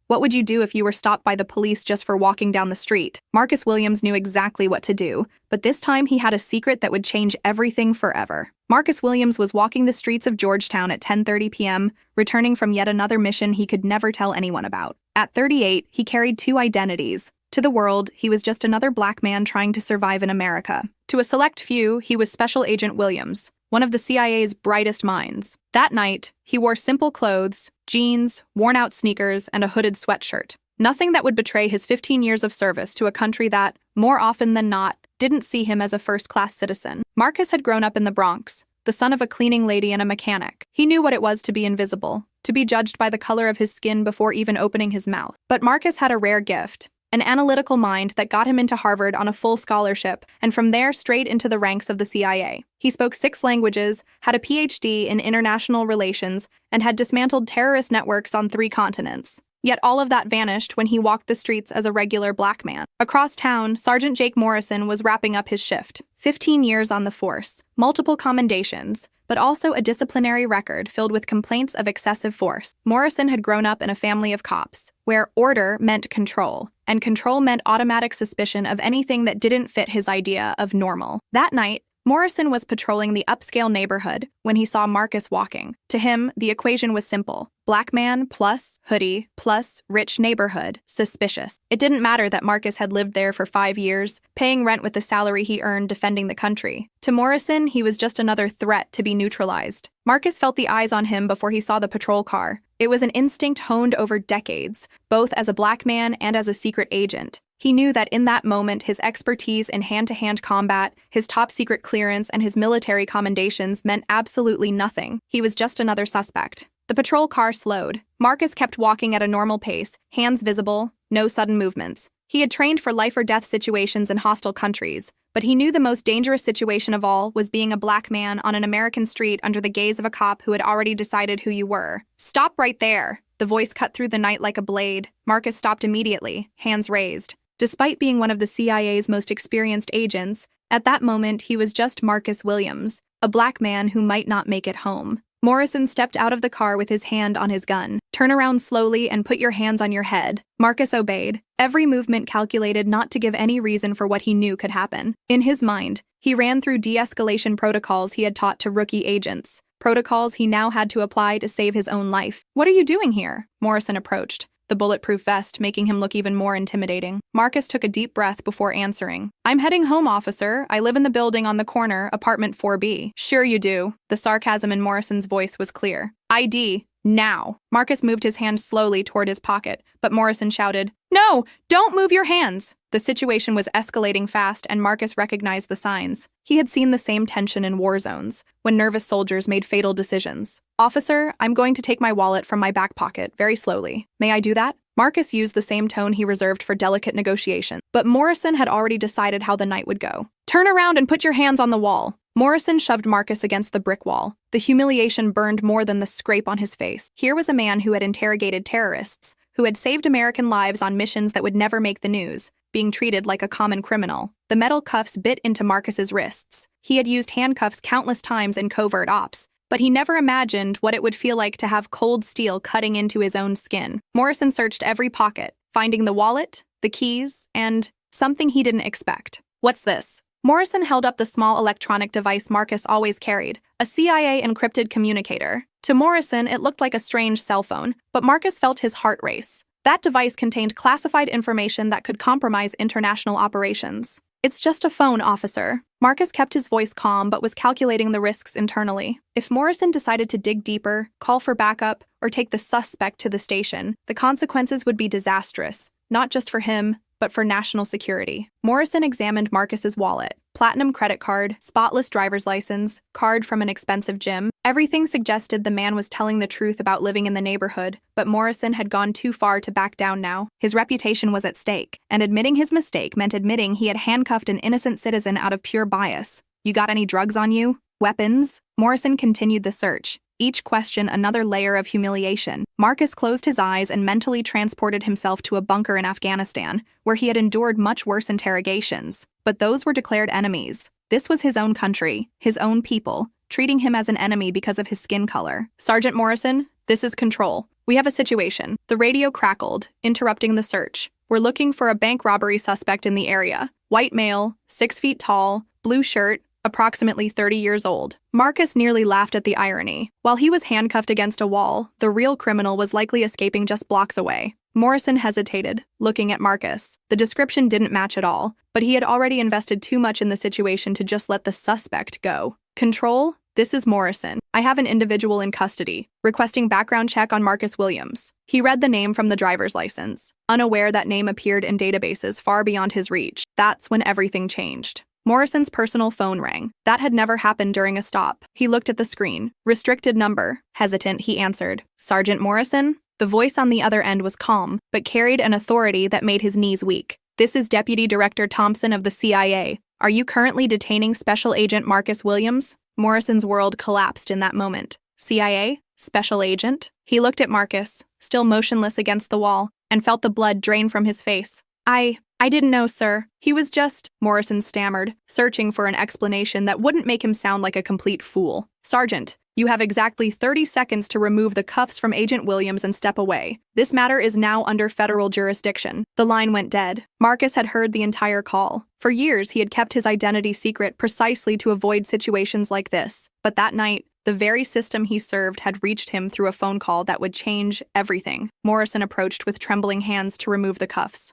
What would you do if you were stopped by the police just for walking down the street? Marcus Williams knew exactly what to do, but this time he had a secret that would change everything forever. Marcus Williams was walking the streets of Georgetown at 10:30 p.m., returning from yet another mission he could never tell anyone about. At 38, he carried two identities. To the world, he was just another black man trying to survive in America. To a select few, he was Special Agent Williams, one of the CIA's brightest minds. That night, he wore simple clothes, jeans, worn-out sneakers, and a hooded sweatshirt. Nothing that would betray his 15 years of service to a country that, more often than not, didn't see him as a first-class citizen. Marcus had grown up in the Bronx, the son of a cleaning lady and a mechanic. He knew what it was to be invisible, to be judged by the color of his skin before even opening his mouth. But Marcus had a rare gift, an analytical mind that got him into Harvard on a full scholarship, and from there straight into the ranks of the CIA. He spoke 6 languages, had a PhD in international relations, and had dismantled terrorist networks on 3 continents. Yet all of that vanished when he walked the streets as a regular black man. Across town, Sergeant Jake Morrison was wrapping up his shift. 15 years on the force, multiple commendations, but also a disciplinary record filled with complaints of excessive force. Morrison had grown up in a family of cops, where order meant control, and control meant automatic suspicion of anything that didn't fit his idea of normal. That night, Morrison was patrolling the upscale neighborhood when he saw Marcus walking. To him, the equation was simple. Black man plus hoodie plus rich neighborhood, suspicious. It didn't matter that Marcus had lived there for 5 years, paying rent with the salary he earned defending the country. To Morrison, he was just another threat to be neutralized. Marcus felt the eyes on him before he saw the patrol car. It was an instinct honed over decades, both as a black man and as a secret agent. He knew that in that moment, his expertise in hand-to-hand combat, his top-secret clearance, and his military commendations meant absolutely nothing. He was just another suspect. The patrol car slowed. Marcus kept walking at a normal pace, hands visible, no sudden movements. He had trained for life-or-death situations in hostile countries, but he knew the most dangerous situation of all was being a black man on an American street under the gaze of a cop who had already decided who you were. "Stop right there!" The voice cut through the night like a blade. Marcus stopped immediately, hands raised. Despite being one of the CIA's most experienced agents, at that moment he was just Marcus Williams, a black man who might not make it home. Morrison stepped out of the car with his hand on his gun. "Turn around slowly and put your hands on your head." Marcus obeyed, every movement calculated not to give any reason for what he knew could happen. In his mind, he ran through de-escalation protocols he had taught to rookie agents, protocols he now had to apply to save his own life. "What are you doing here?" Morrison approached, the bulletproof vest making him look even more intimidating. Marcus took a deep breath before answering. "I'm heading home, officer. I live in the building on the corner, apartment 4B. "Sure you do." The sarcasm in Morrison's voice was clear. "ID, now." Marcus moved his hand slowly toward his pocket, but Morrison shouted, "No, don't move your hands!" The situation was escalating fast, and Marcus recognized the signs. He had seen the same tension in war zones, when nervous soldiers made fatal decisions. "Officer, I'm going to take my wallet from my back pocket, very slowly. May I do that?" Marcus used the same tone he reserved for delicate negotiation, but Morrison had already decided how the night would go. "Turn around and put your hands on the wall." Morrison shoved Marcus against the brick wall. The humiliation burned more than the scrape on his face. Here was a man who had interrogated terrorists, who had saved American lives on missions that would never make the news, being treated like a common criminal. The metal cuffs bit into Marcus's wrists. He had used handcuffs countless times in covert ops, but he never imagined what it would feel like to have cold steel cutting into his own skin. Morrison searched every pocket, finding the wallet, the keys, and something he didn't expect. "What's this?" Morrison held up the small electronic device Marcus always carried, a CIA encrypted communicator. To Morrison, it looked like a strange cell phone, but Marcus felt his heart race. That device contained classified information that could compromise international operations. "It's just a phone, officer." Marcus kept his voice calm but was calculating the risks internally. If Morrison decided to dig deeper, call for backup, or take the suspect to the station, the consequences would be disastrous, not just for him, but for national security. Morrison examined Marcus's wallet. Platinum credit card, spotless driver's license, card from an expensive gym. Everything suggested the man was telling the truth about living in the neighborhood, but Morrison had gone too far to back down now. His reputation was at stake, and admitting his mistake meant admitting he had handcuffed an innocent citizen out of pure bias. "You got any drugs on you? Weapons?" Morrison continued the search. Each question another layer of humiliation. Marcus closed his eyes and mentally transported himself to a bunker in Afghanistan, where he had endured much worse interrogations. But those were declared enemies. This was his own country, his own people, treating him as an enemy because of his skin color. "Sergeant Morrison, this is Control. "We have a situation." The radio crackled, interrupting the search. "We're looking for a bank robbery suspect in the area. White male, 6 feet tall, blue shirt, approximately 30 years old." Marcus nearly laughed at the irony. While he was handcuffed against a wall, the real criminal was likely escaping just blocks away. Morrison hesitated, looking at Marcus. The description didn't match at all, but he had already invested too much in the situation to just let the suspect go. "Control? This is Morrison. I have an individual in custody, requesting background check on Marcus Williams." He read the name from the driver's license, unaware that name appeared in databases far beyond his reach. That's when everything changed. Morrison's personal phone rang. That had never happened during a stop. He looked at the screen. "Restricted number." Hesitant, he answered. "Sergeant Morrison?" The voice on the other end was calm, but carried an authority that made his knees weak. "This is Deputy Director Thompson of the CIA. Are you currently detaining Special Agent Marcus Williams?" Morrison's world collapsed in that moment. CIA? Special Agent? He looked at Marcus, still motionless against the wall, and felt the blood drain from his face. I didn't know, sir. He was just," Morrison stammered, searching for an explanation that wouldn't make him sound like a complete fool. "Sergeant, you have exactly 30 seconds to remove the cuffs from Agent Williams and step away. This matter is now under federal jurisdiction." The line went dead. Marcus had heard the entire call. For years, he had kept his identity secret precisely to avoid situations like this. But that night, the very system he served had reached him through a phone call that would change everything. Morrison approached with trembling hands to remove the cuffs.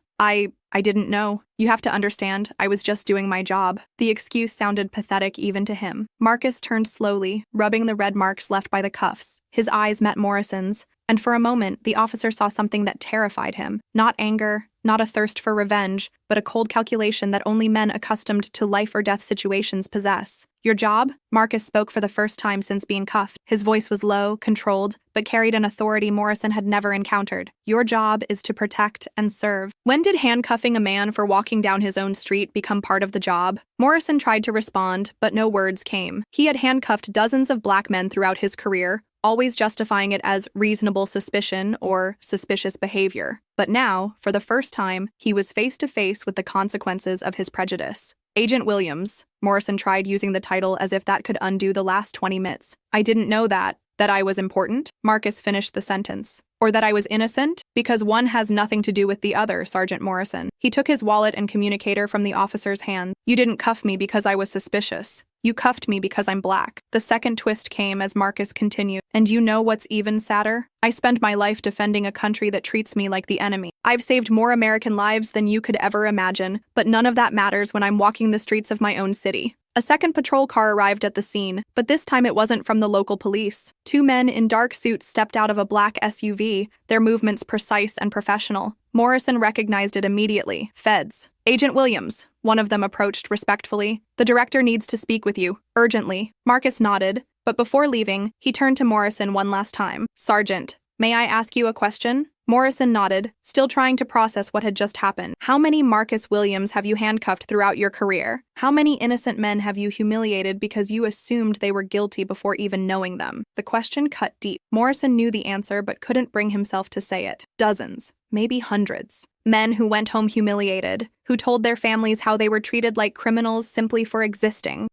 I didn't know. You have to understand, I was just doing my job." The excuse sounded pathetic even to him. Marcus turned slowly, rubbing the red marks left by the cuffs. His eyes met Morrison's, and for a moment, the officer saw something that terrified him. Not anger, not a thirst for revenge, but a cold calculation that only men accustomed to life-or-death situations possess. "Your job?" Marcus spoke for the first time since being cuffed. His voice was low, controlled, but carried an authority Morrison had never encountered. "Your job is to protect and serve." When did handcuffing a man for walking down his own street become part of the job? Morrison tried to respond, but no words came. He had handcuffed dozens of black men throughout his career, always justifying it as reasonable suspicion or suspicious behavior. But now, for the first time, he was face to face with the consequences of his prejudice. "Agent Williams," Morrison tried using the title as if that could undo the last 20 minutes. "I didn't know that I was important," Marcus finished the sentence. "Or that I was innocent, because one has nothing to do with the other, Sergeant Morrison." He took his wallet and communicator from the officer's hand. "You didn't cuff me because I was suspicious. You cuffed me because I'm black." The second twist came as Marcus continued. "And you know what's even sadder? I spend my life defending a country that treats me like the enemy. I've saved more American lives than you could ever imagine, but none of that matters when I'm walking the streets of my own city." A second patrol car arrived at the scene, but this time it wasn't from the local police. 2 men in dark suits stepped out of a black SUV, their movements precise and professional. Morrison recognized it immediately. "Feds." "Agent Williams," one of them approached respectfully. "The director needs to speak with you, urgently." Marcus nodded, but before leaving, he turned to Morrison one last time. "Sergeant, may I ask you a question?" Morrison nodded, still trying to process what had just happened. "How many Marcus Williams have you handcuffed throughout your career? How many innocent men have you humiliated because you assumed they were guilty before even knowing them?" The question cut deep. Morrison knew the answer but couldn't bring himself to say it. Dozens, maybe hundreds. Men who went home humiliated, who told their families how they were treated like criminals simply for existing.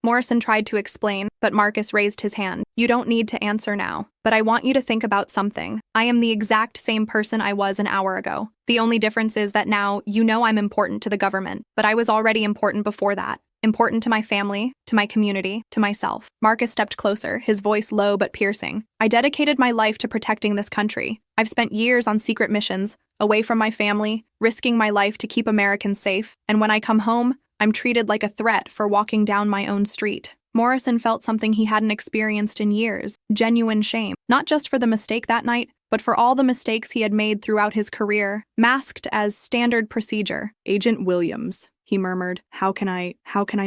Morrison tried to explain, but Marcus raised his hand. "You don't need to answer now, but I want you to think about something. I am the exact same person I was an hour ago. The only difference is that now you know I'm important to the government, but I was already important before that. Important to my family, to my community, to myself." Marcus stepped closer, his voice low but piercing. "I dedicated my life to protecting this country. I've spent years on secret missions, away from my family, risking my life to keep Americans safe, and when I come home, I'm treated like a threat for walking down my own street." Morrison felt something he hadn't experienced in years, genuine shame, not just for the mistake that night, but for all the mistakes he had made throughout his career, masked as standard procedure. "Agent Williams," he murmured, How can I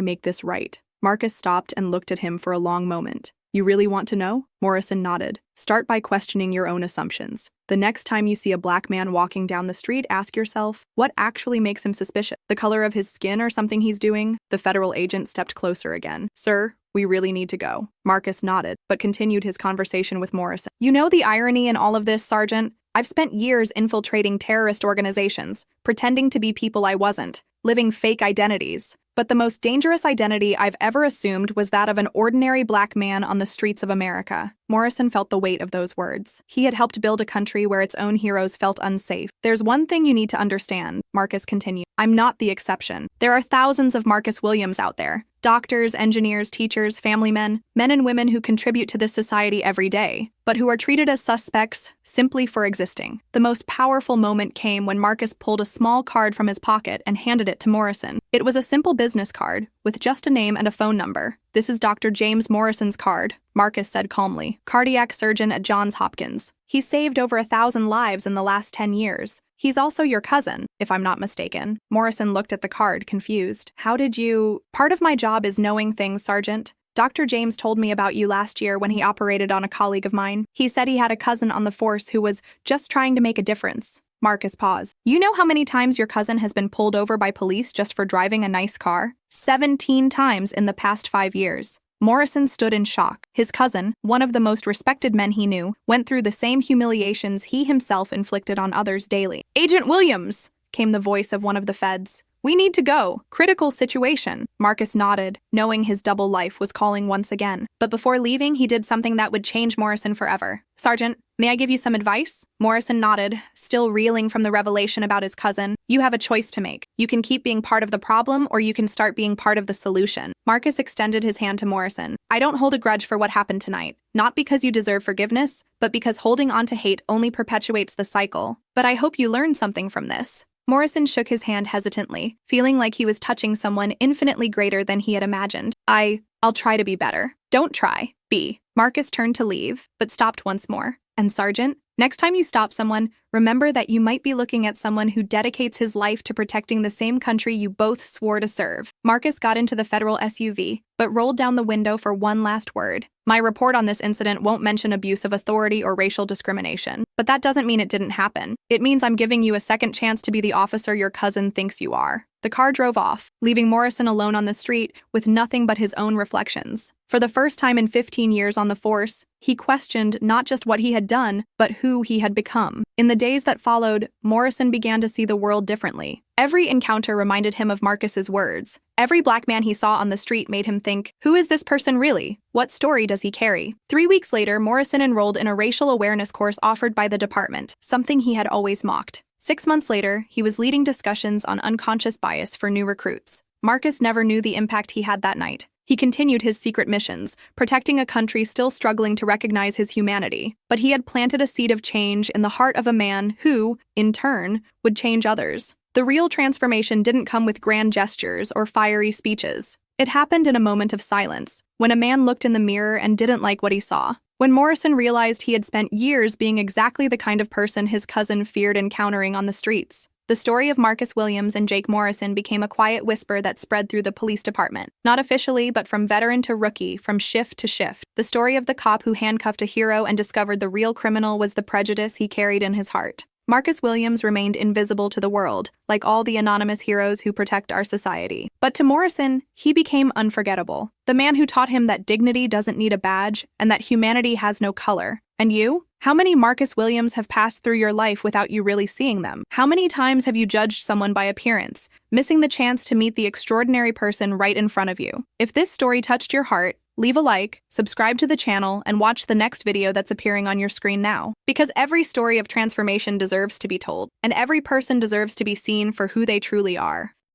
make this right?" Marcus stopped and looked at him for a long moment. "You really want to know?" Morrison nodded. "Start by questioning your own assumptions. The next time you see a black man walking down the street, ask yourself, what actually makes him suspicious? The color of his skin or something he's doing?" The federal agent stepped closer again. "Sir, we really need to go." Marcus nodded, but continued his conversation with Morrison. "You know the irony in all of this, Sergeant? I've spent years infiltrating terrorist organizations, pretending to be people I wasn't, living fake identities. But the most dangerous identity I've ever assumed was that of an ordinary black man on the streets of America. Morrison felt the weight of those words. He had helped build a country where its own heroes felt unsafe. There's one thing you need to understand, Marcus continued. I'm not the exception. There are thousands of Marcus Williams out there. Doctors, engineers, teachers, family men and women who contribute to this society every day, but who are treated as suspects simply for existing. The most powerful moment came when Marcus pulled a small card from his pocket and handed it to Morrison. It was a simple business card, with just a name and a phone number. This is Dr. James Morrison's card, Marcus said calmly, cardiac surgeon at Johns Hopkins. He saved over 1,000 lives in the last 10 years. He's also your cousin, if I'm not mistaken. Morrison looked at the card, confused. How did you... Part of my job is knowing things, Sergeant. Dr. James told me about you last year when he operated on a colleague of mine. He said he had a cousin on the force who was just trying to make a difference. Marcus paused. You know how many times your cousin has been pulled over by police just for driving a nice car? 17 times in the past 5 years. Morrison stood in shock. His cousin, one of the most respected men he knew, went through the same humiliations he himself inflicted on others daily. Agent Williams, came the voice of one of the feds. We need to go. Critical situation. Marcus nodded, knowing his double life was calling once again. But before leaving, he did something that would change Morrison forever. Sergeant, may I give you some advice? Morrison nodded, still reeling from the revelation about his cousin. You have a choice to make. You can keep being part of the problem, or you can start being part of the solution. Marcus extended his hand to Morrison. I don't hold a grudge for what happened tonight. Not because you deserve forgiveness, but because holding on to hate only perpetuates the cycle. But I hope you learned something from this. Morrison shook his hand hesitantly, feeling like he was touching someone infinitely greater than he had imagined. I'll try to be better. Don't try. Be. Marcus turned to leave, but stopped once more. And Sergeant, next time you stop someone, remember that you might be looking at someone who dedicates his life to protecting the same country you both swore to serve. Marcus got into the federal SUV, but rolled down the window for one last word. My report on this incident won't mention abuse of authority or racial discrimination, but that doesn't mean it didn't happen. It means I'm giving you a second chance to be the officer your cousin thinks you are. The car drove off, leaving Morrison alone on the street with nothing but his own reflections. For the first time in 15 years on the force, he questioned not just what he had done, but who he had become. In the days that followed, Morrison began to see the world differently. Every encounter reminded him of Marcus's words. Every black man he saw on the street made him think, who is this person really? What story does he carry? 3 weeks later, Morrison enrolled in a racial awareness course offered by the department, something he had always mocked. 6 months later, he was leading discussions on unconscious bias for new recruits. Marcus never knew the impact he had that night. He continued his secret missions, protecting a country still struggling to recognize his humanity. But he had planted a seed of change in the heart of a man who, in turn, would change others. The real transformation didn't come with grand gestures or fiery speeches. It happened in a moment of silence, when a man looked in the mirror and didn't like what he saw. When Morrison realized he had spent years being exactly the kind of person his cousin feared encountering on the streets. The story of Marcus Williams and Jake Morrison became a quiet whisper that spread through the police department. Not officially, but from veteran to rookie, from shift to shift. The story of the cop who handcuffed a hero and discovered the real criminal was the prejudice he carried in his heart. Marcus Williams remained invisible to the world, like all the anonymous heroes who protect our society. But to Morrison, he became unforgettable. The man who taught him that dignity doesn't need a badge and that humanity has no color. And you? How many Marcus Williams have passed through your life without you really seeing them? How many times have you judged someone by appearance, missing the chance to meet the extraordinary person right in front of you? If this story touched your heart, leave a like, subscribe to the channel, and watch the next video that's appearing on your screen now. Because every story of transformation deserves to be told, and every person deserves to be seen for who they truly are.